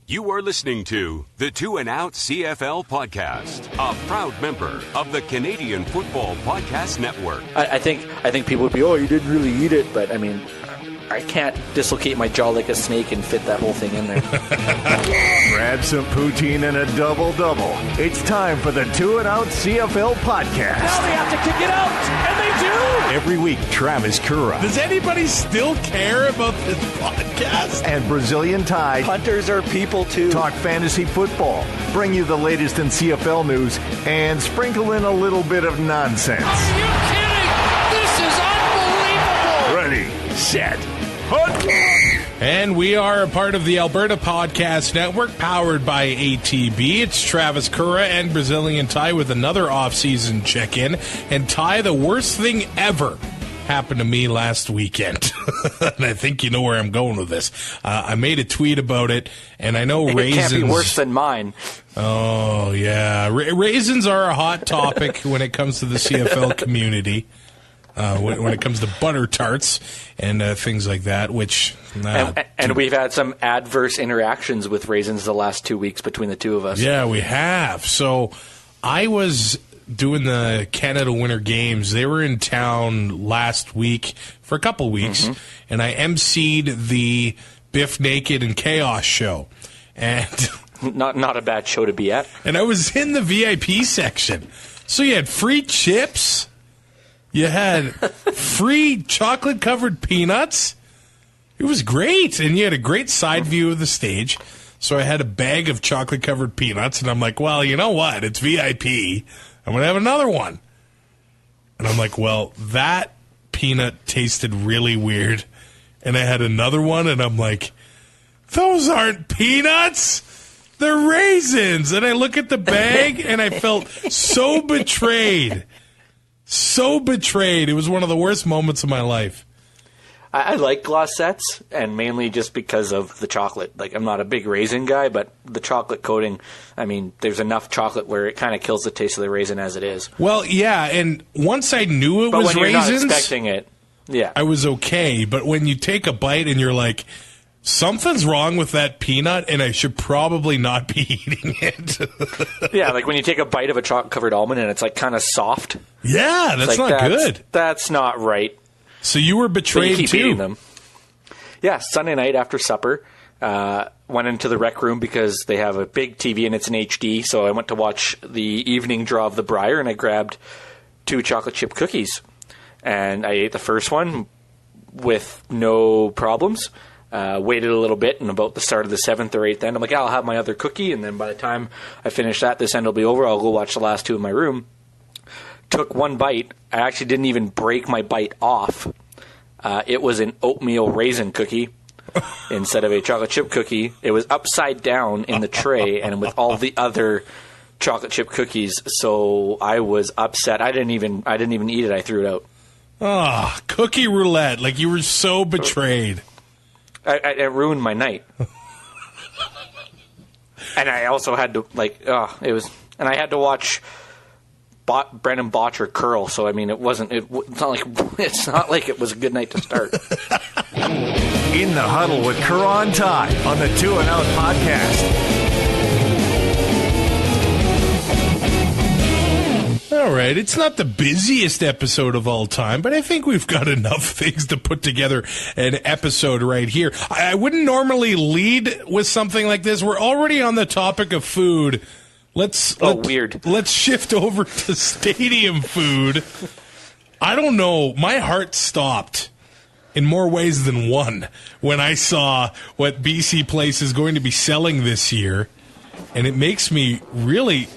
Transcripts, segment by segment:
You are listening to the 2 and Out CFL podcast, a proud member of the Canadian Football Podcast Network. I think people would be, you didn't really eat it, but I mean, I can't dislocate my jaw like a snake and fit that whole thing in there. Grab some poutine and a double-double. It's time for the 2 and Out CFL podcast. Now they have to kick it out, and they do! Every week, Travis Currah. Does anybody still care about this podcast? And Brazilian Ty. Hunters are people, too. Talk fantasy football, bring you the latest in CFL news, and sprinkle in a little bit of nonsense. Are you kidding? This is unbelievable! Ready, set, hunt! And we are a part of the Alberta Podcast Network, powered by ATB. It's Travis Currah and Brazilian Ty with another off-season check-in. And Ty, the worst thing ever happened to me last weekend. And I think you know where I'm going with this. I made a tweet about it, and I know raisins... It can't be worse than mine. Oh, yeah. Raisins are a hot topic when it comes to the CFL community. When it comes to butter tarts and things like that, which... And we've had some adverse interactions with raisins the last 2 weeks between the two of us. Yeah, we have. So I was doing the Canada Winter Games. They were in town last week for a couple weeks, and I emceed the Biff Naked and Chaos show. And not a bad show to be at. And I was in the VIP section. So you had free chips... You had free chocolate-covered peanuts. It was great. And you had a great side view of the stage. So I had a bag of chocolate-covered peanuts, and I'm like, well, you know what? It's VIP. I'm going to have another one. And I'm like, well, that peanut tasted really weird. And I had another one, and I'm like, those aren't peanuts. They're raisins. And I look at the bag, and I felt so betrayed. So betrayed. It was one of the worst moments of my life. I like Glossettes, and mainly just because of the chocolate. Like, I'm not a big raisin guy, but the chocolate coating, I mean, there's enough chocolate where it kind of kills the taste of the raisin as it is. Well, yeah, and once I knew it was when you're raisins, not expecting it, yeah, I was okay. But when you take a bite and you're like, something's wrong with that peanut, and I should probably not be eating it. Yeah, like when you take a bite of a chocolate-covered almond and it's like kind of soft. Yeah, that's like, not good. That's not right. So you were betrayed you keep too. Eating them. Yeah, Sunday night after supper, went into the rec room because they have a big TV and it's in HD. So I went to watch the evening draw of the Brier, and I grabbed 2 chocolate chip cookies, and I ate the first one with no problems. Waited a little bit, and about the start of the 7th or 8th end, I'm like, I'll have my other cookie, and then by the time I finish that, this end will be over. I'll go watch the last 2 in my room. Took one bite. I actually didn't even break my bite off. It was an oatmeal raisin cookie instead of a chocolate chip cookie. It was upside down in the tray and with all the other chocolate chip cookies. So I was upset. I didn't even eat it. I threw it out. Oh, cookie roulette! Like, you were so betrayed. It ruined my night. And I also had to, and I had to watch Brendan Botcher curl, so I mean, it's not like it was a good night to start. In the Huddle with Currah and Ty on the 2 and Out podcast. All right, it's not the busiest episode of all time, but I think we've got enough things to put together an episode right here. I wouldn't normally lead with something like this. We're already on the topic of food. Weird. Let's shift over to stadium food. I don't know. My heart stopped in more ways than one when I saw what BC Place is going to be selling this year, and it makes me really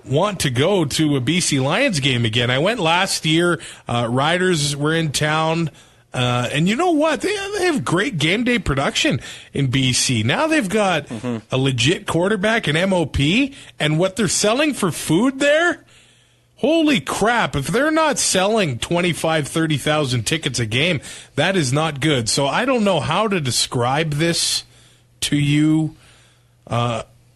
want to go to a BC Lions game again. I went last year. Riders were in town. And you know what? They have great game day production in BC. Now they've got a legit quarterback, an MOP, and what they're selling for food there, holy crap. If they're not selling 25,000, 30,000 tickets a game, that is not good. So I don't know how to describe this to you.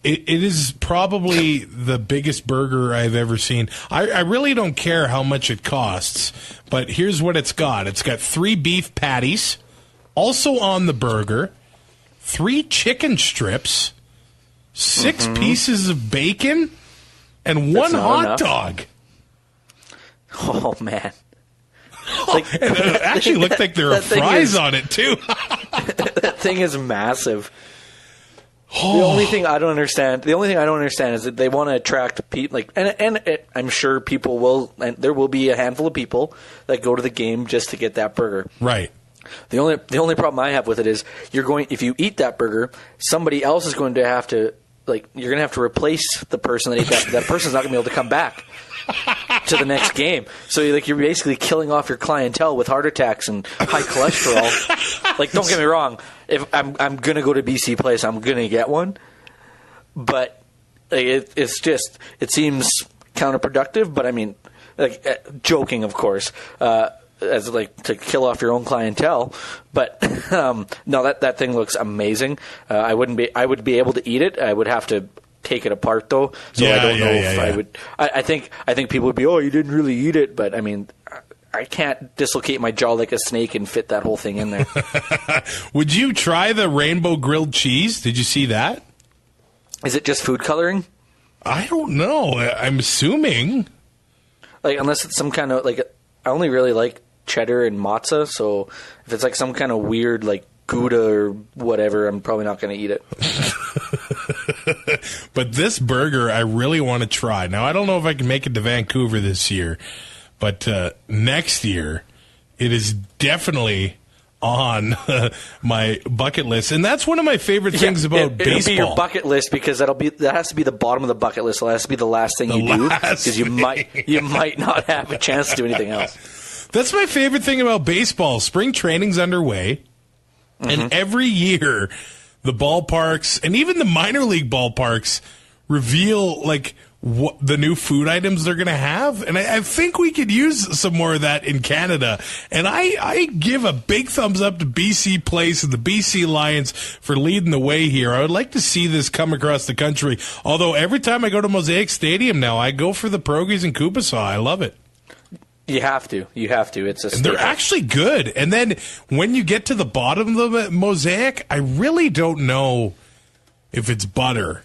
It is probably the biggest burger I've ever seen. I really don't care how much it costs, but here's what it's got. It's got 3 beef patties, also on the burger, 3 chicken strips, 6 pieces of bacon, and one hot dog. Oh, man. And it actually looked like there were fries on it, too. That thing is massive. The only thing I don't understand is that they want to attract people, I'm sure people will, and there will be a handful of people that go to the game just to get that burger. Right. The only problem I have with it is if you eat that burger, somebody else is going to have to, you're going to have to replace the person that ate that. That person's not going to be able to come back to the next game. So you're basically killing off your clientele with heart attacks and high cholesterol. Don't get me wrong. If I'm going to go to BC Place, I'm going to get one. But it seems counterproductive. But I mean, joking, of course, as to kill off your own clientele. But no, that thing looks amazing. I would be able to eat it. I would have to take it apart though, so I don't know if I would. I think people would be, oh, you didn't really eat it, but I mean, I can't dislocate my jaw like a snake and fit that whole thing in there. Would you try the rainbow grilled cheese? Did you see that? Is it just food coloring? I don't know. I'm assuming. Unless it's some kind of I only really like cheddar and mozza, so if it's some kind of weird Gouda or whatever, I'm probably not going to eat it. But this burger, I really want to try. Now, I don't know if I can make it to Vancouver this year, but next year, it is definitely on my bucket list. And that's one of my favorite things about baseball. It'll be your bucket list because that has to be the bottom of the bucket list. It has to be the last thing you do because you might not have a chance to do anything else. That's my favorite thing about baseball. Spring training's underway, and every year the ballparks and even the minor league ballparks reveal what the new food items they're going to have. And I think we could use some more of that in Canada. And I give a big thumbs up to BC Place and the BC Lions for leading the way here. I would like to see this come across the country. Although every time I go to Mosaic Stadium now, I go for the pierogies and kupasaw. I love it. You have to. It's a staple. They're actually good. And then when you get to the bottom of the Mosaic, I really don't know if it's butter.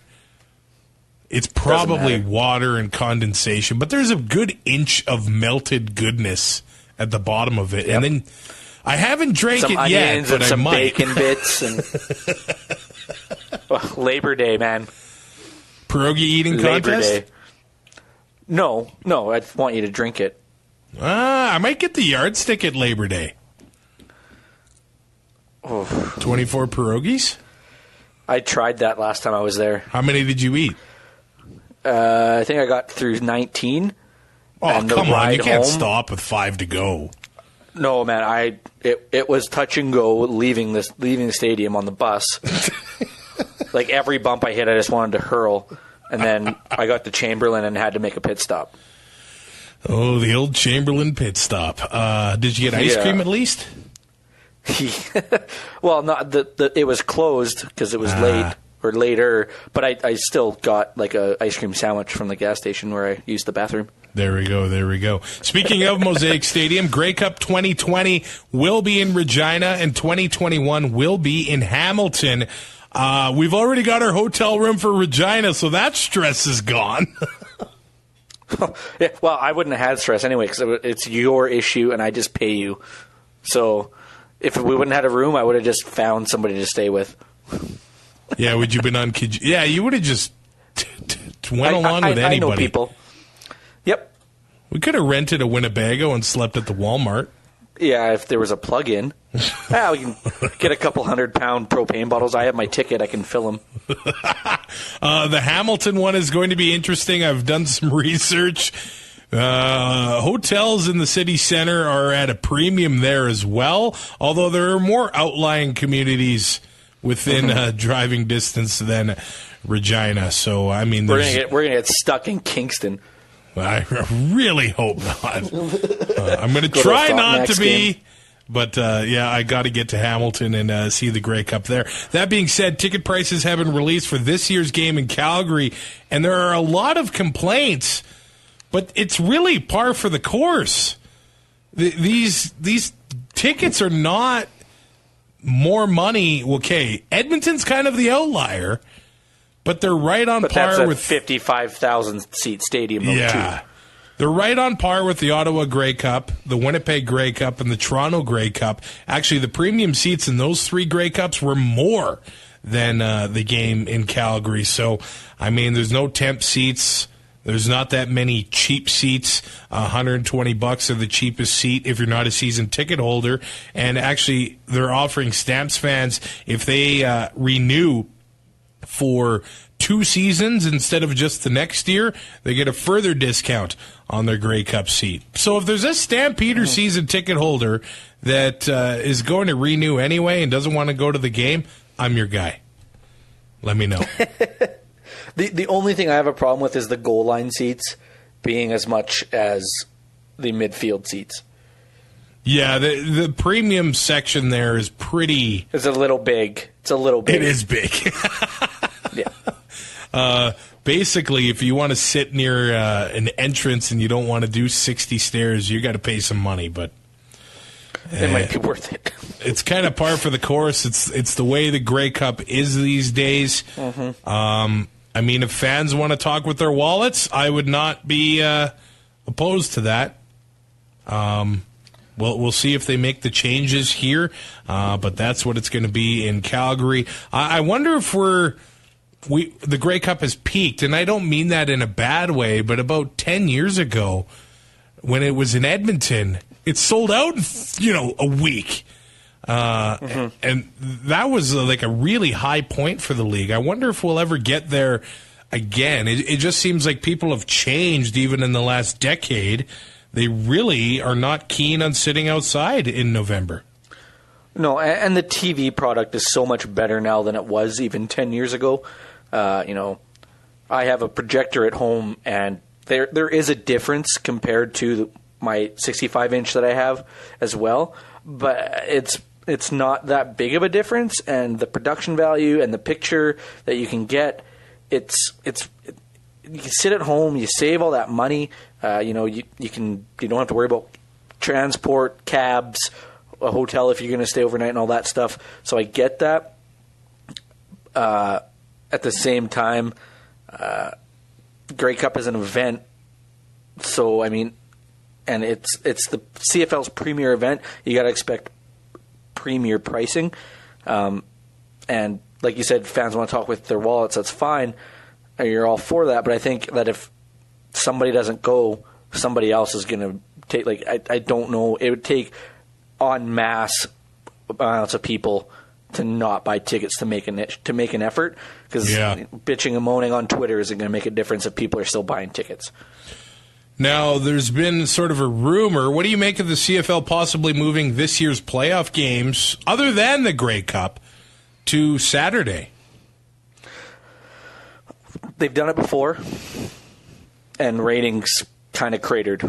It's probably water and condensation, but there's a good inch of melted goodness at the bottom of it. Yep. And then I haven't drank some it yet, but and I some might. Bacon bits and Labor Day, man. Pierogi eating contest? Day. No, I want you to drink it. I might get the yardstick at Labor Day. 24 pierogies? I tried that last time I was there. How many did you eat? I think I got through 19. Oh, come on. You can't stop with 5 to go. No, man. It was touch and go leaving the stadium on the bus. Every bump I hit, I just wanted to hurl. And then I got to Chamberlain and had to make a pit stop. Oh, the old Chamberlain pit stop. Did you get ice cream at least? Well, not it was closed because it was late or later, but I still got a ice cream sandwich from the gas station where I used the bathroom. There we go. Speaking of Mosaic Stadium, Grey Cup 2020 will be in Regina and 2021 will be in Hamilton. We've already got our hotel room for Regina, so that stress is gone. Yeah, well, I wouldn't have had stress anyway because it's your issue and I just pay you. So if we wouldn't have had a room, I would have just found somebody to stay with. Yeah, would you been on? Yeah, you would have just went along with anybody. I know people. Yep. We could have rented a Winnebago and slept at the Walmart. Yeah, if there was a plug-in. We can get a couple 100-pound propane bottles. I have my ticket. I can fill them. The Hamilton one is going to be interesting. I've done some research. Hotels in the city center are at a premium there as well, although there are more outlying communities within driving distance than Regina. So, I mean, we're gonna get stuck in Kingston. I really hope not. I'm going to try not to be, but I got to get to Hamilton and see the Grey Cup there. That being said, ticket prices have been released for this year's game in Calgary, and there are a lot of complaints, but it's really par for the course. These tickets are not more money. Okay, Edmonton's kind of the outlier, but they're right on but par that's a with 55,000 seat stadium. Yeah. Too. They're right on par with the Ottawa Grey Cup, the Winnipeg Grey Cup, and the Toronto Grey Cup. Actually, the premium seats in those 3 Grey Cups were more than the game in Calgary. So, I mean, there's no temp seats. There's not that many cheap seats. $120 are the cheapest seat if you're not a season ticket holder. And actually, they're offering Stamps fans, if they renew for 2 seasons instead of just the next year, they get a further discount on their Grey Cup seat. So if there's a Stampeder season ticket holder that is going to renew anyway and doesn't want to go to the game, I'm your guy. Let me know. The only thing I have a problem with is the goal line seats being as much as the midfield seats. Yeah, the premium section there is pretty... It's a little big. It is big. Yeah. Basically, if you want to sit near an entrance and you don't want to do 60 stairs, you got to pay some money, but... It might be worth it. It's kind of par for the course. It's the way the Grey Cup is these days. Mm-hmm. I mean, if fans want to talk with their wallets, I would not be opposed to that. We'll see if they make the changes here, but that's what it's going to be in Calgary. I wonder if the Grey Cup has peaked, and I don't mean that in a bad way, but about 10 years ago, when it was in Edmonton, it sold out in, a week. And that was like a really high point for the league. I wonder if we'll ever get there again. It just seems like people have changed even in the last decade. They really are not keen on sitting outside in November. No, and the TV product is so much better now than it was even 10 years ago. I have a projector at home, and there is a difference compared to my 65-inch that I have as well, but it's not that big of a difference, and the production value and the picture that you can get, you can sit at home, you save all that money, you don't have to worry about transport, cabs, a hotel if you're going to stay overnight and all that stuff. So I get that. At the same time, Grey Cup is an event, so I mean, and it's the CFL's premier event. You got to expect premier pricing, and like you said, fans want to talk with their wallets. That's fine. You're all for that, but I think that if somebody doesn't go, somebody else is going to take. Like I don't know. It would take en masse amounts of people to not buy tickets to make an effort, because bitching and moaning on Twitter isn't going to make a difference if people are still buying tickets. Now, there's been sort of a rumor. What do you make of the CFL possibly moving this year's playoff games, other than the Grey Cup, to Saturday? They've done it before, and ratings kind of cratered.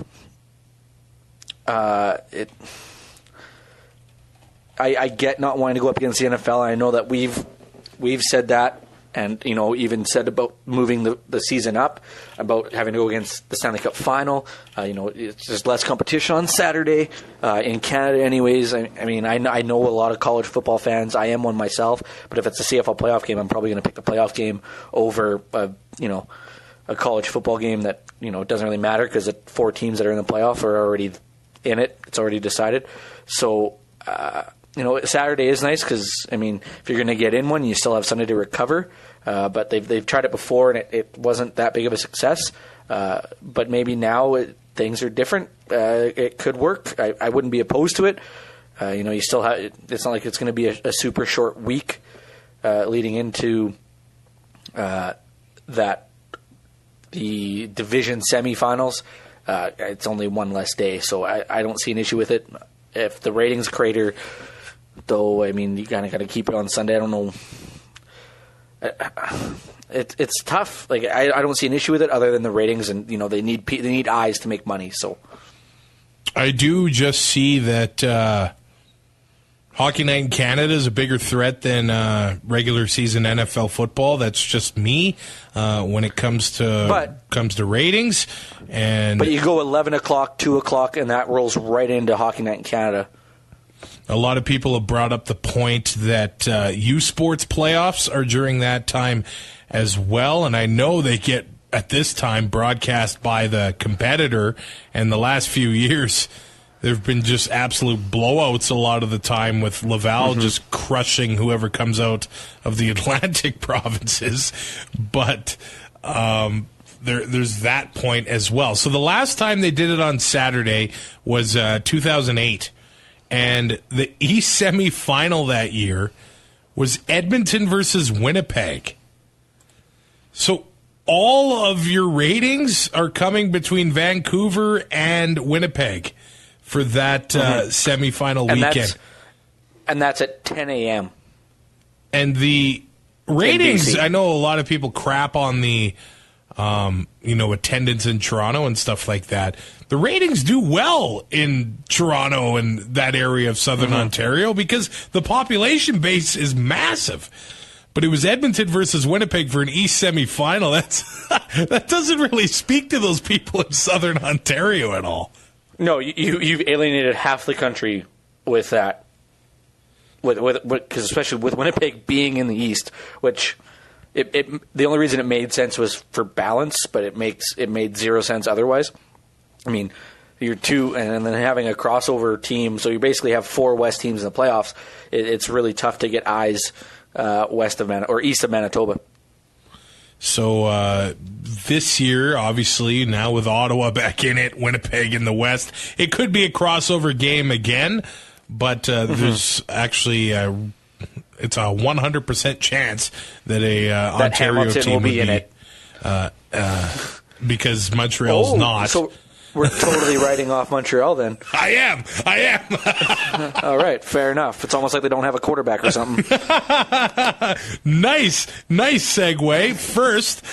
I get not wanting to go up against the NFL. I know that we've said that, and even said about moving the season up, about having to go against the Stanley Cup Final. It's just less competition on Saturday in Canada, anyways. I mean, I know a lot of college football fans. I am one myself, but if it's a CFL playoff game, I'm probably going to pick the playoff game over a college football game that it doesn't really matter, because the 4 teams that are in the playoff are already in it. It's already decided. So. Saturday is nice because, I mean, if you're going to get in one, you still have Sunday to recover. But they've tried it before, and it wasn't that big of a success. But maybe now things are different. It could work. I wouldn't be opposed to it. You still have. It's not like it's going to be a super short week leading into the division semifinals. It's only one less day, so I don't see an issue with it. If the ratings crater, though, I mean, you kind of got to keep it on Sunday. I don't know. It's tough. Like I don't see an issue with it other than the ratings, and they need eyes to make money. So I do just see that Hockey Night in Canada is a bigger threat than regular season NFL football. That's just me when it comes to ratings. But you go 11 o'clock, 2 o'clock, and that rolls right into Hockey Night in Canada. A lot of people have brought up the point that U Sports playoffs are during that time as well, and I know they get, at this time, broadcast by the competitor, and the last few years there have been just absolute blowouts a lot of the time, with Laval just crushing whoever comes out of the Atlantic provinces. But there's that point as well. So the last time they did it on Saturday was 2008. And the East semifinal that year was Edmonton versus Winnipeg. So all of your ratings are coming between Vancouver and Winnipeg for that semifinal weekend. And that's at 10 a.m. And the ratings, I know a lot of people crap on the attendance in Toronto and stuff like that. The ratings do well in Toronto and that area of southern Ontario because the population base is massive. But it was Edmonton versus Winnipeg for an East semifinal. That doesn't really speak to those people in southern Ontario at all. No, you've alienated half the country with that. Because especially with Winnipeg being in the East, which the only reason it made sense was for balance, but it made zero sense otherwise. I mean, you're two, and then having a crossover team, so you basically have 4 West teams in the playoffs. It's really tough to get eyes west of or east of Manitoba. So this year, obviously, now with Ottawa back in it, Winnipeg in the West, it could be a crossover game again, but there's actually it's a 100% chance that that Ontario Hamilton team will be in it. Because Montreal's not. So we're totally writing off Montreal then. I am. All right, fair enough. It's almost like they don't have a quarterback or something. Nice segue. First,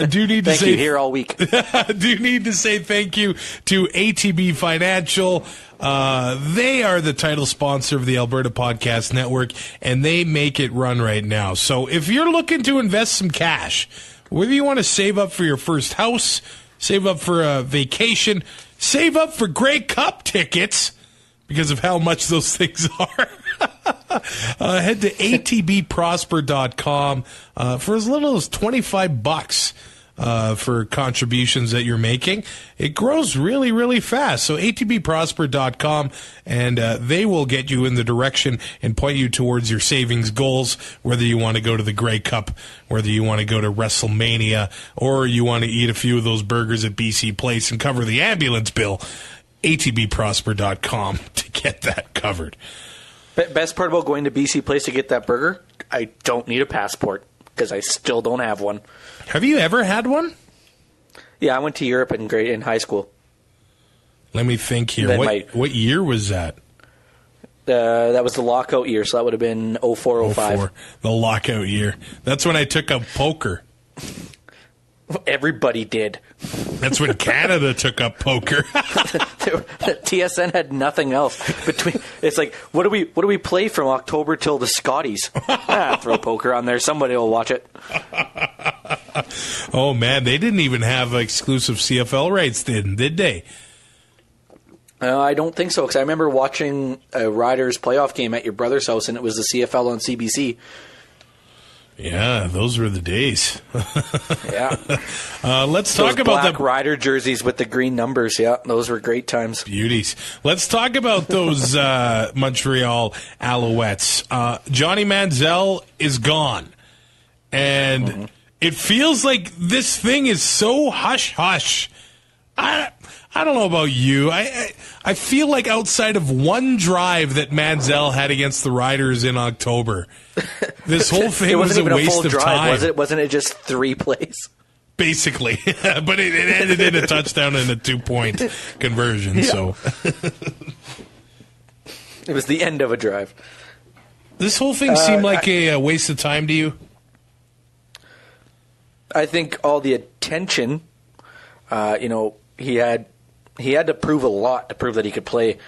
do need to thank say you here all week. Do need to say thank you to ATB Financial. They are the title sponsor of the Alberta Podcast Network, and they make it run right now. So if you're looking to invest some cash, whether you want to save up for your first house, save up for a vacation, save up for Grey Cup tickets, because of how much those things are, head to atbprosper.com for as little as $25 for contributions that you're making. It grows really, really fast. So atbprosper.com, and they will get you in the direction and point you towards your savings goals, whether you want to go to the Grey Cup, whether you want to go to WrestleMania, or you want to eat a few of those burgers at BC Place and cover the ambulance bill. atbprosper.com to get that covered. Best part about going to BC Place to get that burger, I don't need a passport because I still don't have one. Have you ever had one? Yeah, I went to Europe in high school. Let me think here. What year was that? That was the lockout year, so that would have been 04-05. The lockout year. That's when I took up poker. Everybody did. That's when Canada took up poker. TSN had nothing else between. It's like, what do we play from October till the Scotties? Throw poker on there. Somebody will watch it. Oh man, they didn't even have exclusive CFL rights, did they? I don't think so, because I remember watching a Riders playoff game at your brother's house, and it was the CFL on CBC. Yeah, those were the days. Yeah. Let's talk about black Rider jerseys with the green numbers. Yeah, those were great times. Beauties. Let's talk about those Montreal Alouettes. Johnny Manziel is gone. And it feels like this thing is so hush-hush. I don't know about you. I feel like outside of one drive that Manziel had against the Riders in October, this whole thing was a waste of time. Was it? Wasn't it just 3 plays? Basically. But it ended in a touchdown and a 2-point conversion. Yeah. So it was the end of a drive. This whole thing seemed like a waste of time to you? I think all the attention, he had to prove a lot to prove that he could play,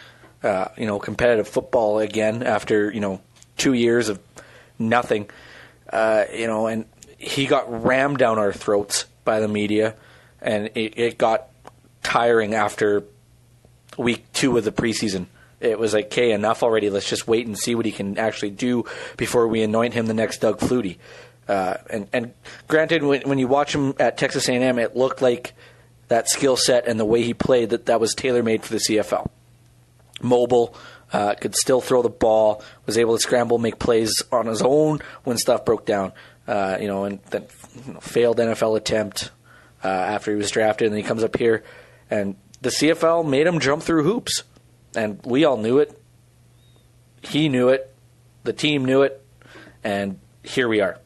competitive football again after, 2 years of nothing, and he got rammed down our throats by the media, and it got tiring after week 2 of the preseason. It was like, okay, enough already. Let's just wait and see what he can actually do before we anoint him the next Doug Flutie. And granted, when you watch him at Texas A&M, it looked like that skill set and the way he played that was tailor-made for the CFL. Mobile, could still throw the ball, was able to scramble, make plays on his own when stuff broke down. And then failed NFL attempt after he was drafted, and then he comes up here, and the CFL made him jump through hoops, and we all knew it. He knew it. The team knew it, and here we are.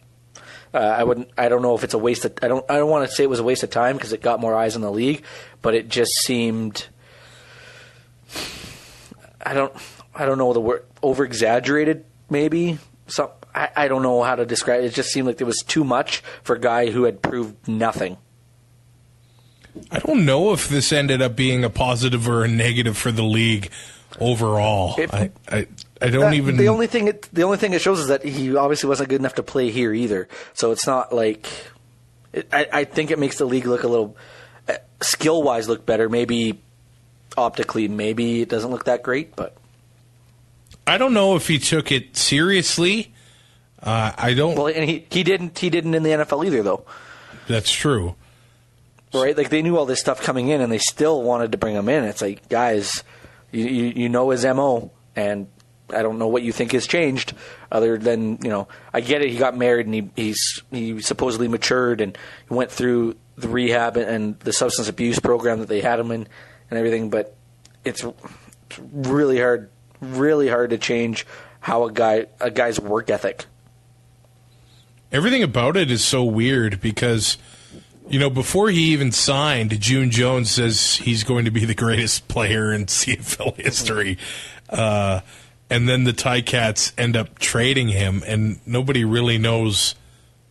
I don't know if it's a waste of. I don't want to say it was a waste of time because it got more eyes in the league, but it just seemed. I don't know the word, over exaggerated maybe. I don't know how to describe it. It just seemed like there was too much for a guy who had proved nothing. I don't know if this ended up being a positive or a negative for the league overall. I don't even. The only thing it shows is that he obviously wasn't good enough to play here either. So it's not like. I think it makes the league look a little skill wise look better. Maybe optically, maybe it doesn't look that great, but I don't know if he took it seriously. I don't. Well, and he didn't in the NFL either, though. That's true. Right, like they knew all this stuff coming in, and they still wanted to bring him in. It's like, guys, you know his MO, and I don't know what you think has changed, other than I get it. He got married, and he supposedly matured, and he went through the rehab and the substance abuse program that they had him in, and everything. But it's really hard to change how a guy's work ethic. Everything about it is so weird because. Before he even signed, June Jones says he's going to be the greatest player in CFL history. And then the Ticats end up trading him, and nobody really knows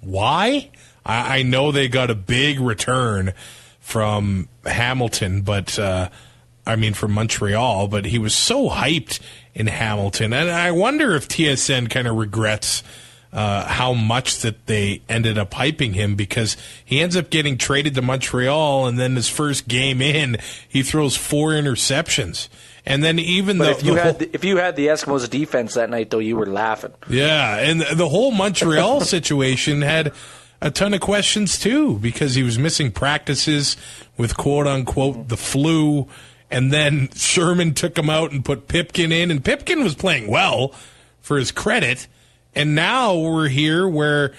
why. I know they got a big return from Hamilton, from Montreal, but he was so hyped in Hamilton. And I wonder if TSN kind of regrets how much that they ended up hyping him, because he ends up getting traded to Montreal, and then his first game in, he throws 4 interceptions. And then if you had the Eskimos defense that night, though, you were laughing. Yeah, and the whole Montreal situation had a ton of questions too, because he was missing practices with quote unquote the flu, and then Sherman took him out and put Pipkin in, and Pipkin was playing well for his credit. And now we're here where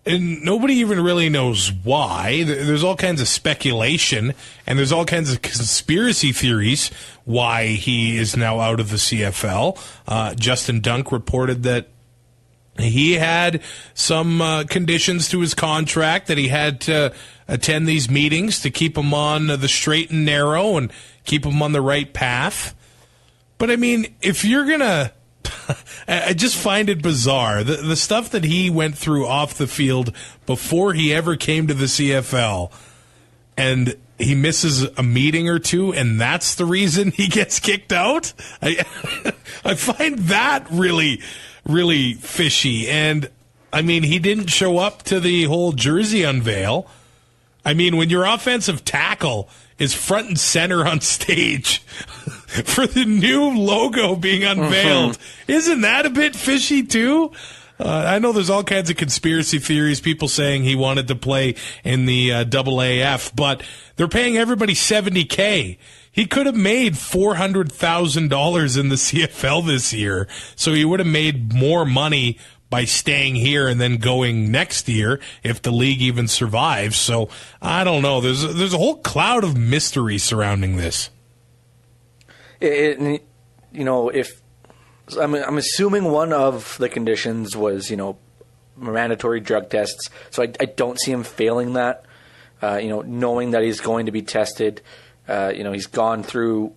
nobody even really knows why. There's all kinds of speculation, and there's all kinds of conspiracy theories why he is now out of the CFL. Justin Dunk reported that he had some conditions to his contract, that he had to attend these meetings to keep him on the straight and narrow and keep him on the right path. But, if you're going to... I just find it bizarre. The stuff that he went through off the field before he ever came to the CFL, and he misses a meeting or two, and that's the reason he gets kicked out? I find that really, really fishy. And, he didn't show up to the whole jersey unveil. When your offensive tackle is front and center on stage for the new logo being unveiled, isn't that a bit fishy too? I know there's all kinds of conspiracy theories, people saying he wanted to play in the AAF, but they're paying everybody $70K. He could have made $400,000 in the CFL this year, so he would have made more money by staying here and then going next year if the league even survives. So I don't know. There's a whole cloud of mystery surrounding this. If I'm assuming one of the conditions was mandatory drug tests. So I don't see him failing that. Knowing that he's going to be tested. He's gone through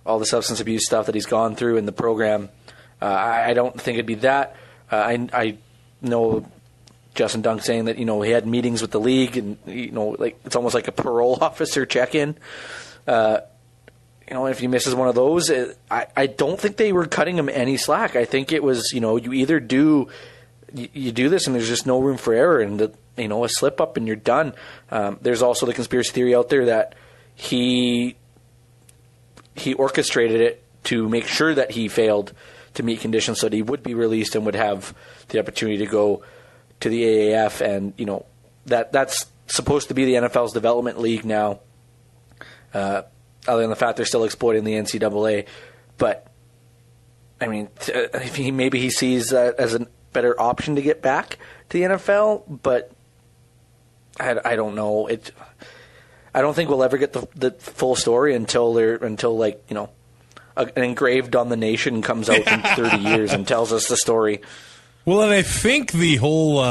all the substance abuse stuff that he's gone through in the program. I don't think it'd be that. I know Justin Dunk saying that, he had meetings with the league and, it's almost like a parole officer check-in. If he misses one of those, I don't think they were cutting him any slack. I think it was, you either do this and there's just no room for error, and, a slip-up and you're done. There's also the conspiracy theory out there that he orchestrated it to make sure that he failed to meet conditions so that he would be released and would have the opportunity to go to the AAF, and that's supposed to be the NFL's development league now. Other than the fact they're still exploiting the NCAA, but I mean, maybe he sees that as a better option to get back to the NFL, but I don't know. I don't think we'll ever get the full story until an engraved on the nation comes out in 30 years and tells us the story. Well, and I think the whole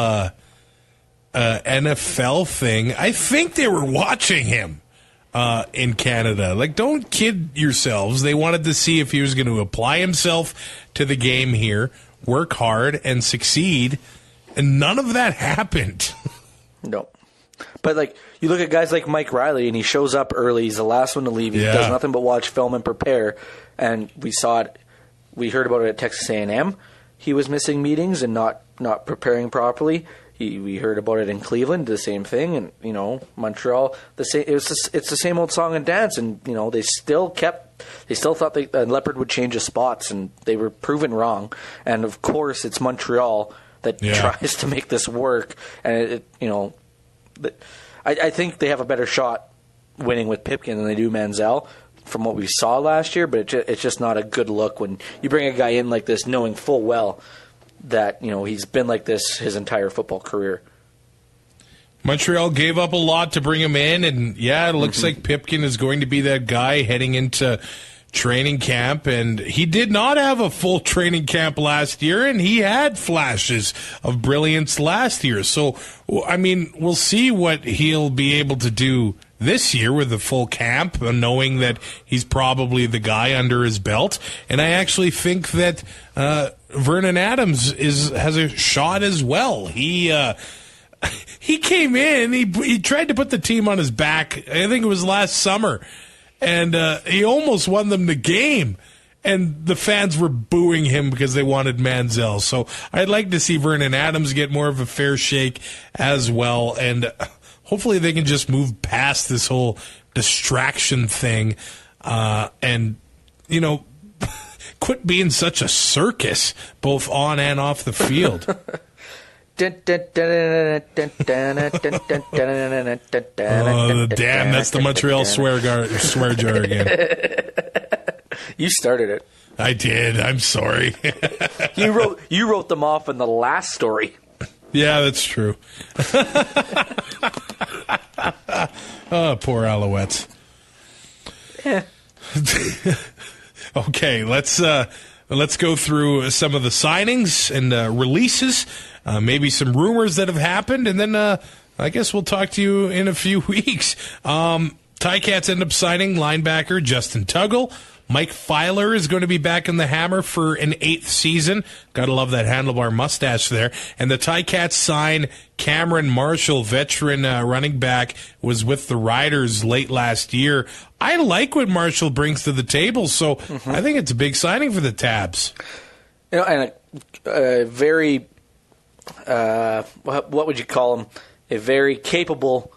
NFL thing, I think they were watching him in Canada. Like, don't kid yourselves. They wanted to see if he was going to apply himself to the game here, work hard, and succeed, and none of that happened. No. But, you look at guys like Mike Riley, and he shows up early. He's the last one to leave. He does nothing but watch film and prepare. And we saw it. We heard about it at Texas A&M. He was missing meetings and not preparing properly. We heard about it in Cleveland, the same thing, and Montreal, the same. It's the same old song and dance, and they still thought Leopard would change his spots, and they were proven wrong. And of course, it's Montreal that tries to make this work, and I think they have a better shot winning with Pipkin than they do Manziel from what we saw last year, but it's just not a good look when you bring a guy in like this knowing full well that he's been like this his entire football career. Montreal gave up a lot to bring him in, and it looks like Pipkin is going to be that guy heading into training camp, and he did not have a full training camp last year, and he had flashes of brilliance last year. So, I mean, we'll see what he'll be able to do this year with the full camp, knowing that he's probably the guy under his belt. And I actually think that Vernon Adams has a shot as well. He came in, he tried to put the team on his back. I think it was last summer. And he almost won them the game. And the fans were booing him because they wanted Manziel. So I'd like to see Vernon Adams get more of a fair shake as well. And hopefully they can just move past this whole distraction thing. And, quit being such a circus, both on and off the field. Damn, that's the Montreal swear jar again. You started it. I did. I'm sorry. You wrote them off in the last story. Yeah, that's true. Oh, poor Alouettes. Yeah. Okay, let's go through some of the signings and releases. Maybe some rumors that have happened, and then I guess we'll talk to you in a few weeks. Ticats end up signing linebacker Justin Tuggle. Mike Filer is going to be back in the hammer for an 8th season. Gotta love that handlebar mustache there. And the Ticats sign Cameron Marshall, veteran running back, was with the Riders late last year. I like what Marshall brings to the table, so I think it's a big signing for the Tabs. And a very... what would you call him? A very capable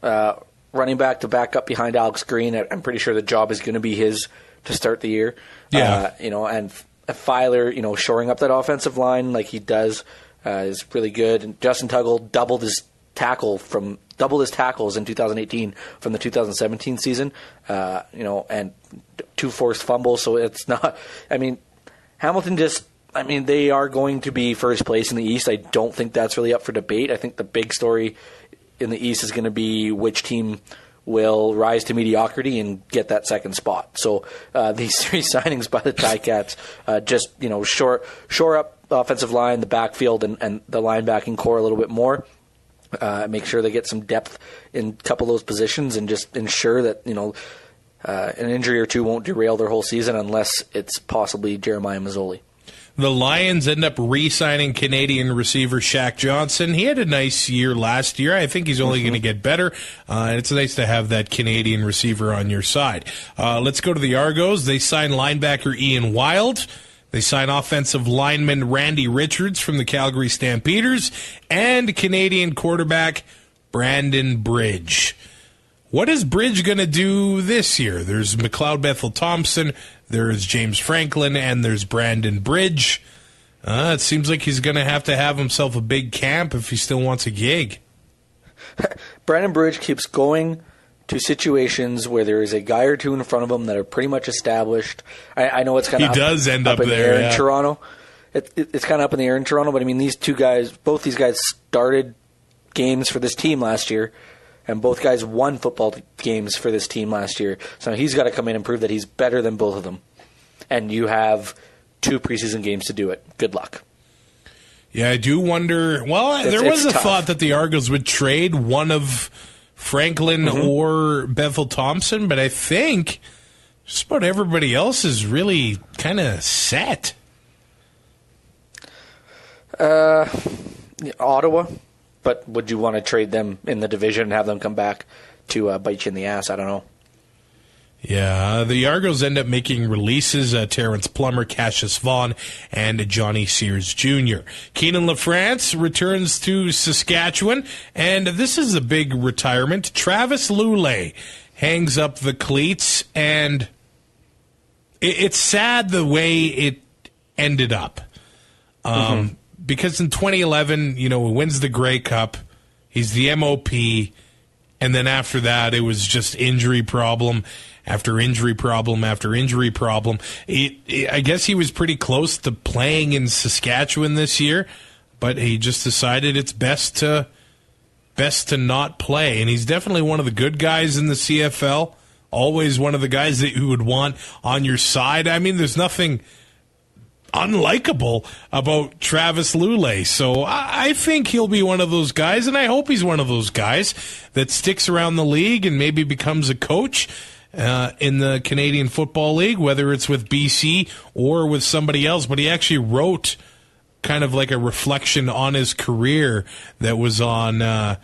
running back to back up behind Alex Green. I'm pretty sure the job is going to be his to start the year. Yeah. And Filer, shoring up that offensive line like he does is really good. And Justin Tuggle doubled his tackles in 2018 from the 2017 season. And 2 forced fumbles. So it's not. I mean, Hamilton they are going to be first place in the East. I don't think that's really up for debate. I think the big story in the East is going to be which team will rise to mediocrity and get that second spot. So these 3 signings by the Ticats just shore up the offensive line, the backfield, and the linebacking core a little bit more. Make sure they get some depth in a couple of those positions, and just ensure that an injury or two won't derail their whole season unless it's possibly Jeremiah Mazzoli. The Lions end up re-signing Canadian receiver Shaq Johnson. He had a nice year last year. I think he's only going to get better. And it's nice to have that Canadian receiver on your side. Let's go to the Argos. They sign linebacker Ian Wild. They sign offensive lineman Randy Richards from the Calgary Stampeders and Canadian quarterback Brandon Bridge. What is Bridge going to do this year? There's McLeod Bethel Thompson, there's James Franklin, and there's Brandon Bridge. It seems like he's going to have himself a big camp if he still wants a gig. Brandon Bridge keeps going to situations where there is a guy or two in front of him that are pretty much established. I know it's kind of end up in there, the air in Toronto. It's kind of up in the air in Toronto, but I mean, both these guys started games for this team last year, and both guys won football games for this team last year. So he's got to come in and prove that he's better than both of them. And you have 2 preseason games to do it. Good luck. Yeah, I do wonder. Well, there was a thought that the Argos would trade one of Franklin or Bethel Thompson, but I think just about everybody else is really kind of set. Ottawa, but would you want to trade them in the division and have them come back to bite you in the ass? I don't know. Yeah, the Argos end up making releases, Terrence Plummer, Cassius Vaughn, and Johnny Sears Jr. Keenan LaFrance returns to Saskatchewan, and this is a big retirement. Travis Lulay hangs up the cleats, and it's sad the way it ended up. Because in 2011, he wins the Grey Cup, he's the MOP, and then after that, it was just injury problem after injury problem after injury problem. I guess he was pretty close to playing in Saskatchewan this year, but he just decided it's best to not play. And he's definitely one of the good guys in the CFL, always one of the guys that you would want on your side. I mean, there's nothing unlikable about Travis Lulay. So I think he'll be one of those guys, and I hope he's one of those guys that sticks around the league and maybe becomes a coach in the Canadian Football League, whether it's with BC or with somebody else. But he actually wrote kind of like a reflection on his career that was on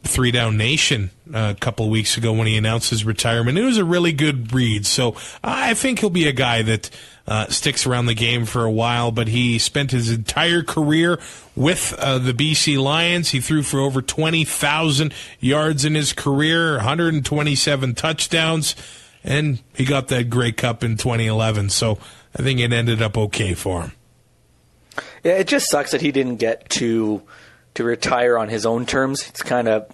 3 Down Nation a couple of weeks ago when he announced his retirement. It was a really good read. So I think he'll be a guy that sticks around the game for a while, but he spent his entire career with the BC Lions. He threw for over 20,000 yards in his career, 127 touchdowns, and he got that Grey Cup in 2011. So I think it ended up okay for him. Yeah, it just sucks that he didn't get to retire on his own terms. It's kind of,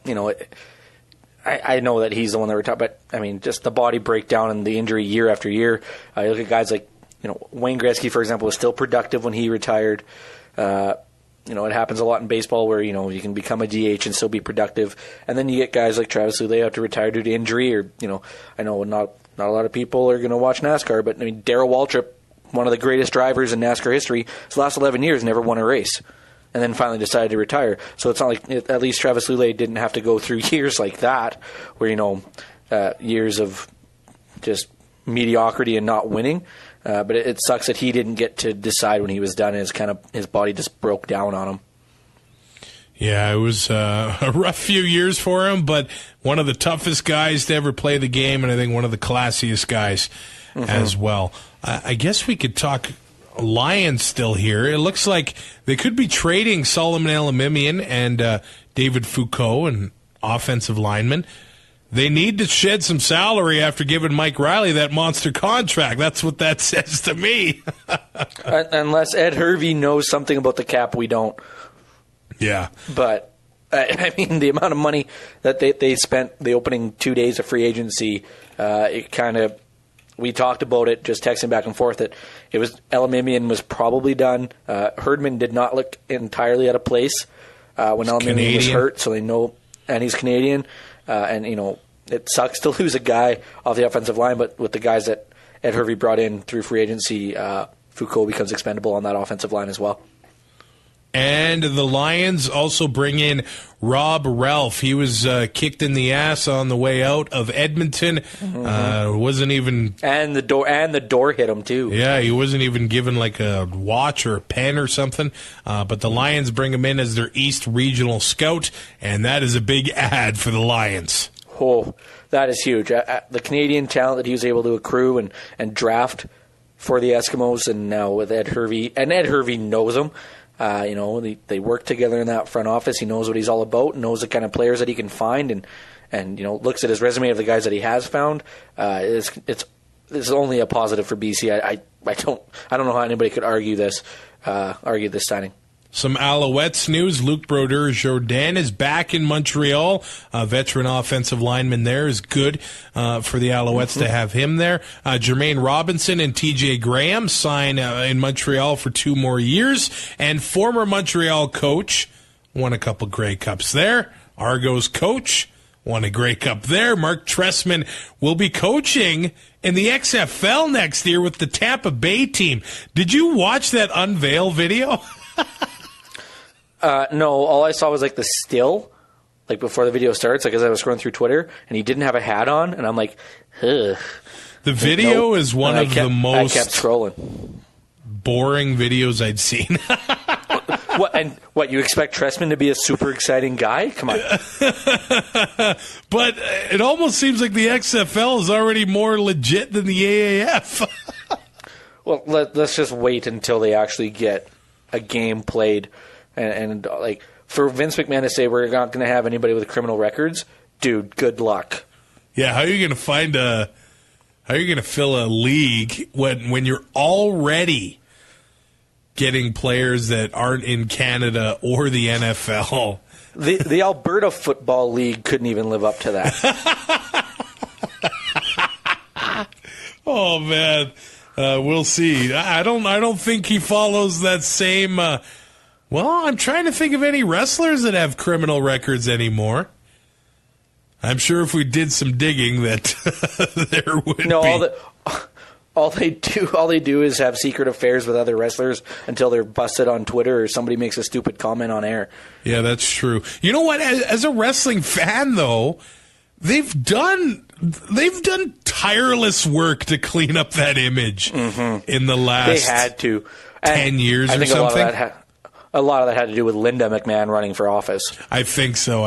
I know that he's the one that retired, but I mean, just the body breakdown and the injury year after year. You look at guys like, Wayne Gretzky, for example, was still productive when he retired. It happens a lot in baseball where, you can become a DH and still be productive. And then you get guys like Travis Lulay have to retire due to injury, or, I know not a lot of people are going to watch NASCAR, but I mean, Darrell Waltrip, one of the greatest drivers in NASCAR history, his last 11 years never won a race, and then finally decided to retire. So it's not like, at least Travis Lulay didn't have to go through years like that, where, years of just mediocrity and not winning. But it sucks that he didn't get to decide when he was done. His body just broke down on him. Yeah, it was a rough few years for him, but one of the toughest guys to ever play the game, and I think one of the classiest guys as well. I guess we could talk Lions still here. It looks like they could be trading Solomon Elimimian and David Foucault, an offensive lineman. They need to shed some salary after giving Mike Riley that monster contract. That's what that says to me. Unless Ed Hervey knows something about the cap we don't. Yeah. But, I mean, the amount of money that they spent the opening 2 days of free agency, it kind of, we talked about it, just texting back and forth, that it was, Elimimian was probably done. Herdman did not look entirely out of place when Elimimian was hurt, so they know, and he's Canadian. And, it sucks to lose a guy off the offensive line, but with the guys that Ed Hervey brought in through free agency, Foucault becomes expendable on that offensive line as well. And the Lions also bring in Rob Ralph. He was kicked in the ass on the way out of Edmonton. Wasn't even... And the door hit him, too. Yeah, he wasn't even given like a watch or a pen or something. But the Lions bring him in as their East Regional Scout, and that is a big ad for the Lions. Oh, that is huge. The Canadian talent that he was able to accrue and draft for the Eskimos, and now with Ed Hervey, and Ed Hervey knows him. They work together in that front office. He knows what he's all about, knows the kind of players that he can find, and looks at his resume of the guys that he has found. It's only a positive for BC. I don't know how anybody could argue this signing. Some Alouettes news. Luc Brodeur-Jourdain is back in Montreal. Veteran offensive lineman there is good for the Alouettes to have him there. Jermaine Robinson and TJ Graham sign in Montreal for 2 more years. And former Montreal coach won a couple Grey Cups there. Argos coach won a Grey Cup there. Mark Trestman will be coaching in the XFL next year with the Tampa Bay team. Did you watch that unveil video? No, all I saw was like the still, like before the video starts, like as I was scrolling through Twitter, and he didn't have a hat on, and I'm like, ugh. The video is one of the most I kept scrolling. Boring videos I'd seen. What, you expect Trestman to be a super exciting guy? Come on. But it almost seems like the XFL is already more legit than the AAF. Well, let's just wait until they actually get a game played. And like, for Vince McMahon to say we're not going to have anybody with criminal records, dude, good luck. Yeah, how are you going to fill a league when you're already getting players that aren't in Canada or the NFL? The Alberta Football League couldn't even live up to that. Oh man, we'll see. I don't think he follows that same. Well, I'm trying to think of any wrestlers that have criminal records anymore. I'm sure if we did some digging that there would be. All they do is have secret affairs with other wrestlers until they're busted on Twitter or somebody makes a stupid comment on air. Yeah, that's true. You know what? As a wrestling fan, though, they've done tireless work to clean up that image in the last they had to 10 years or something. A lot of that had to do with Linda McMahon running for office. I think so.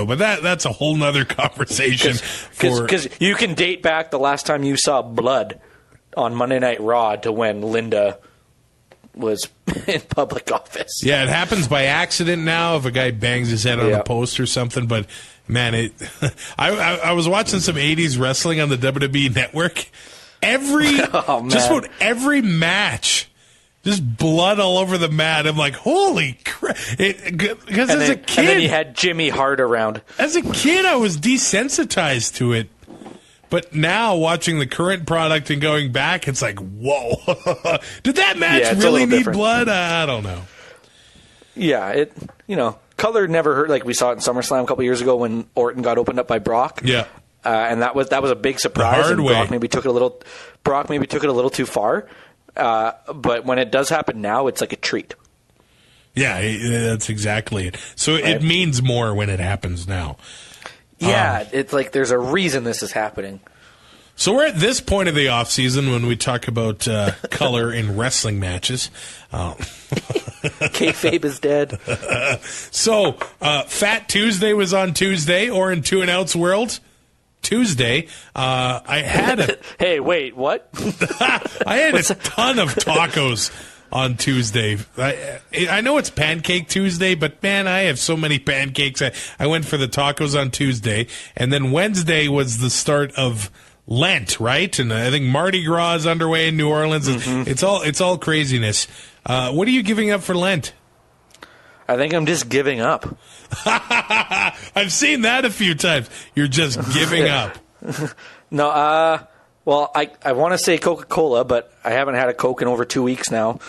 But that's a whole nother conversation. Because you can date back the last time you saw blood on Monday Night Raw to when Linda was in public office. Yeah, it happens by accident now if a guy bangs his head on a post or something. But, man, I was watching some 80s wrestling on the WWE Network. Just about every match. Just blood all over the mat. I'm like, holy crap. Because as a kid. And then you had Jimmy Hart around. As a kid, I was desensitized to it. But now, watching the current product and going back, it's like, whoa. Did that match really need blood? I don't know. Yeah, color never hurt. Like we saw it in SummerSlam a couple years ago when Orton got opened up by Brock. Yeah. And that was a big surprise. The hard way. Brock maybe took it a little too far. But when it does happen now, it's like a treat. Yeah, that's exactly it. So it means more when it happens now. Yeah, it's like there's a reason this is happening. So we're at this point of the offseason when we talk about color in wrestling matches. Kayfabe is dead. So Fat Tuesday was on Tuesday, or in 2 and Out's world, Tuesday. I had Hey, wait, what? I had a ton of tacos on Tuesday. I know it's Pancake Tuesday, but man, I have so many pancakes. I went for the tacos on Tuesday, and then Wednesday was the start of Lent, right? And I think Mardi Gras is underway in New Orleans. It's all craziness. What are you giving up for Lent? I think I'm just giving up. I've seen that a few times. You're just giving up. No, well, I want to say Coca-Cola, but I haven't had a Coke in over 2 weeks now.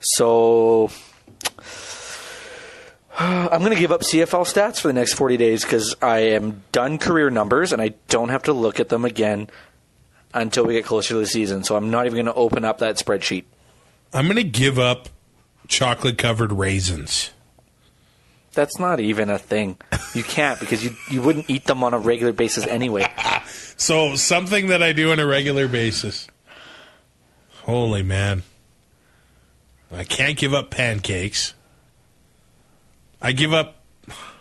So I'm going to give up CFL stats for the next 40 days because I am done career numbers and I don't have to look at them again until we get closer to the season. So I'm not even going to open up that spreadsheet. I'm going to give up chocolate-covered raisins. That's not even a thing. You can't because you wouldn't eat them on a regular basis anyway. So something that I do on a regular basis. Holy man. I can't give up pancakes. I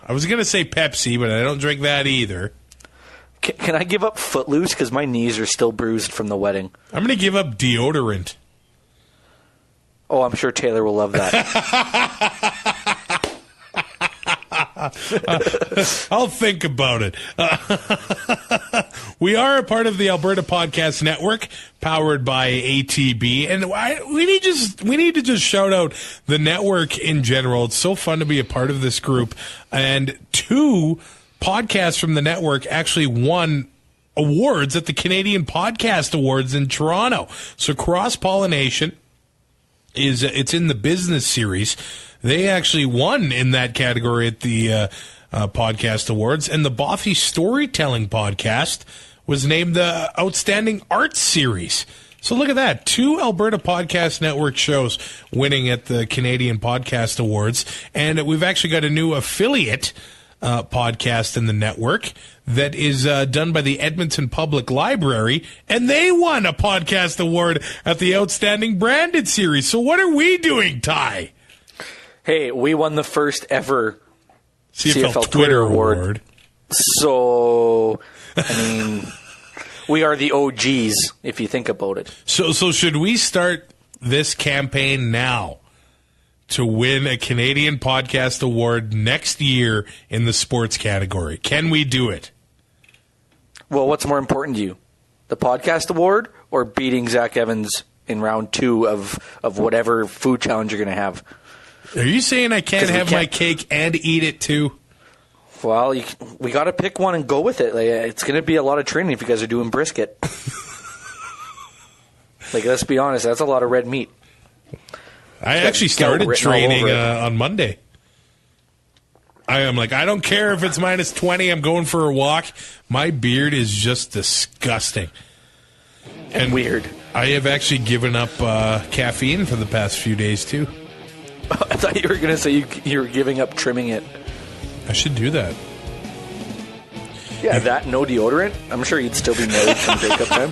was going to say Pepsi, but I don't drink that either. Can I give up Footloose? Because my knees are still bruised from the wedding. I'm going to give up deodorant. Oh, I'm sure Taylor will love that. I'll think about it. We are a part of the Alberta Podcast Network, powered by ATB, and we need to just shout out the network in general. It's so fun to be a part of this group, and 2 podcasts from the network actually won awards at the Canadian Podcast Awards in Toronto. So cross-pollination it's in the business series. They actually won in that category at the Podcast Awards, and the Bothy Storytelling Podcast was named the Outstanding Arts Series. So look at that. 2 Alberta Podcast Network shows winning at the Canadian Podcast Awards, and we've actually got a new affiliate podcast in the network that is done by the Edmonton Public Library, and they won a podcast award at the Outstanding Branded Series. So what are we doing, Ty? Hey, we won the first ever CFL Twitter Award. So, I mean, we are the OGs, if you think about it. So should we start this campaign now to win a Canadian Podcast Award next year in the sports category? Can we do it? Well, what's more important to you? The podcast award or beating Zach Evans in round 2 of whatever food challenge you're going to have? Are you saying I can't have my cake and eat it too? Well, we got to pick one and go with it. Like, it's going to be a lot of training if you guys are doing brisket. Let's be honest, that's a lot of red meat. I actually started training on Monday. I'm like, I don't care if it's minus 20. I'm going for a walk. My beard is just disgusting. And weird. I have actually given up caffeine for the past few days, too. I thought you were going to say you were giving up trimming it. I should do that. Yeah, that, no deodorant. I'm sure you'd still be married from breakup time.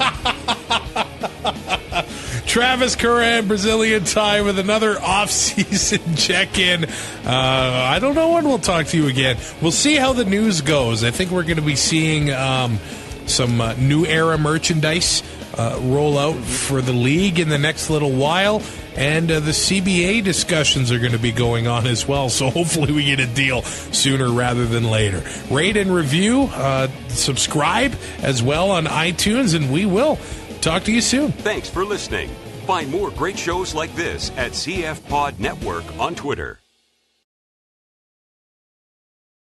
Travis Currah and Brazilian Ty with another off-season check-in. I don't know when we'll talk to you again. We'll see how the news goes. I think we're going to be seeing some new era merchandise roll out for the league in the next little while. And the CBA discussions are going to be going on as well. So hopefully we get a deal sooner rather than later. Rate and review, subscribe as well on iTunes, and we will talk to you soon. Thanks for listening. Find more great shows like this at CF Pod Network on Twitter.